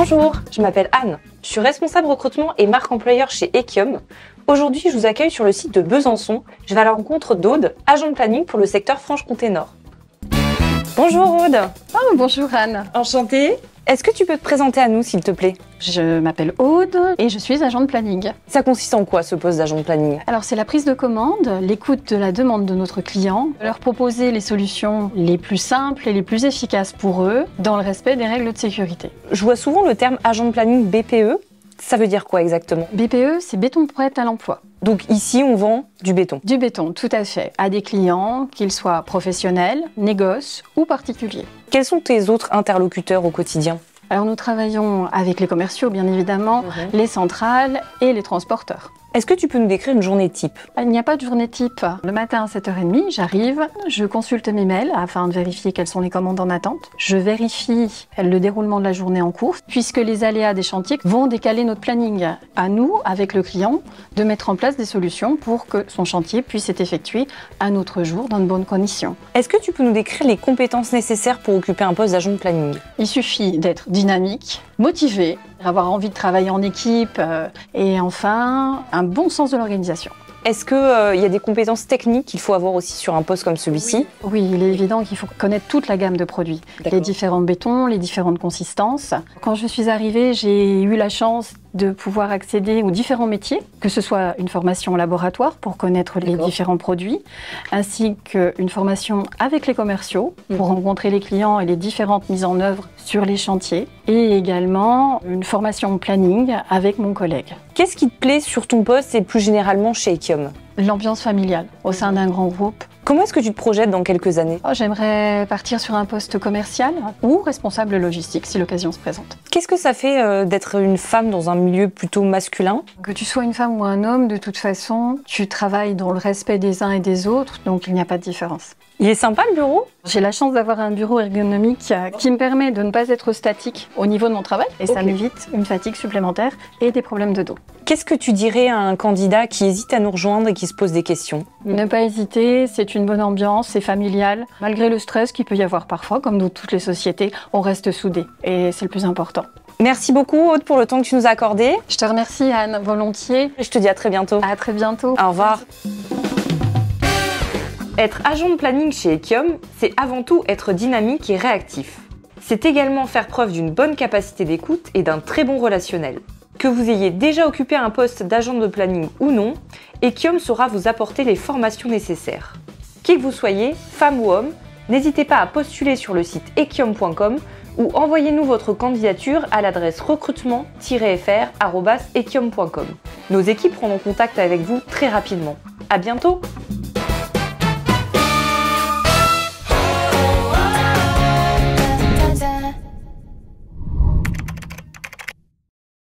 Bonjour, je m'appelle Anne. Je suis responsable recrutement et marque employeur chez Ekiom. Aujourd'hui, je vous accueille sur le site de Besançon. Je vais à la rencontre d'Aude, agent de planning pour le secteur Franche-Comté Nord. Bonjour Aude. Oh, bonjour Anne. Enchantée. Est-ce que tu peux te présenter à nous, s'il te plaît? Je m'appelle Aude et je suis agent de planning. Ça consiste en quoi, ce poste d'agent de planning? Alors, c'est la prise de commande, l'écoute de la demande de notre client, leur proposer les solutions les plus simples et les plus efficaces pour eux, dans le respect des règles de sécurité. Je vois souvent le terme agent de planning BPE. Ça veut dire quoi exactement? BPE, c'est béton prêt à l'emploi. Donc ici, on vend du béton. Du béton, tout à fait, à des clients, qu'ils soient professionnels, négoces ou particuliers. Quels sont tes autres interlocuteurs au quotidien? Alors, nous travaillons avec les commerciaux, bien évidemment, les centrales et les transporteurs. Est-ce que tu peux nous décrire une journée type? Il n'y a pas de journée type. Le matin à 7h30, j'arrive, je consulte mes mails afin de vérifier quelles sont les commandes en attente. Je vérifie le déroulement de la journée en cours, puisque les aléas des chantiers vont décaler notre planning. À nous, avec le client, de mettre en place des solutions pour que son chantier puisse être effectué un autre jour dans de bonnes conditions. Est-ce que tu peux nous décrire les compétences nécessaires pour occuper un poste d'agent de planning? Il suffit d'être dynamique, motivé, avoir envie de travailler en équipe et enfin, un bon sens de l'organisation. Est-ce qu'il y a des compétences techniques qu'il faut avoir aussi sur un poste comme celui-ci? Oui, il est évident qu'il faut connaître toute la gamme de produits, les différents bétons, les différentes consistances. Quand je suis arrivée, j'ai eu la chance de pouvoir accéder aux différents métiers, que ce soit une formation au laboratoire pour connaître les différents produits, ainsi qu'une formation avec les commerciaux pour rencontrer les clients et les différentes mises en œuvre sur les chantiers, et également une formation au planning avec mon collègue. Qu'est-ce qui te plaît sur ton poste et plus généralement chez Ekiom? L'ambiance familiale au sein d'un grand groupe. Comment est-ce que tu te projettes dans quelques années? J'aimerais partir sur un poste commercial ou responsable logistique si l'occasion se présente. Qu'est-ce que ça fait d'être une femme dans un milieu plutôt masculin? Que tu sois une femme ou un homme, de toute façon, tu travailles dans le respect des uns et des autres, donc il n'y a pas de différence. Il est sympa le bureau? J'ai la chance d'avoir un bureau ergonomique qui me permet de ne pas être statique au niveau de mon travail et ça m'évite une fatigue supplémentaire et des problèmes de dos. Qu'est-ce que tu dirais à un candidat qui hésite à nous rejoindre et qui se pose des questions? Ne pas hésiter, c'est une bonne ambiance, c'est familial. Malgré le stress qu'il peut y avoir parfois, comme dans toutes les sociétés, on reste soudés et c'est le plus important. Merci beaucoup Aude pour le temps que tu nous as accordé. Je te remercie Anne, volontiers. Et je te dis à très bientôt. À très bientôt. Au revoir. Être agent de planning chez Ekiom, c'est avant tout être dynamique et réactif. C'est également faire preuve d'une bonne capacité d'écoute et d'un très bon relationnel. Que vous ayez déjà occupé un poste d'agent de planning ou non, Ekiom saura vous apporter les formations nécessaires. Qui que vous soyez, femme ou homme, n'hésitez pas à postuler sur le site ekiom.com ou envoyez-nous votre candidature à l'adresse recrutement-fr@ekiom.com. Nos équipes prendront contact avec vous très rapidement. À bientôt!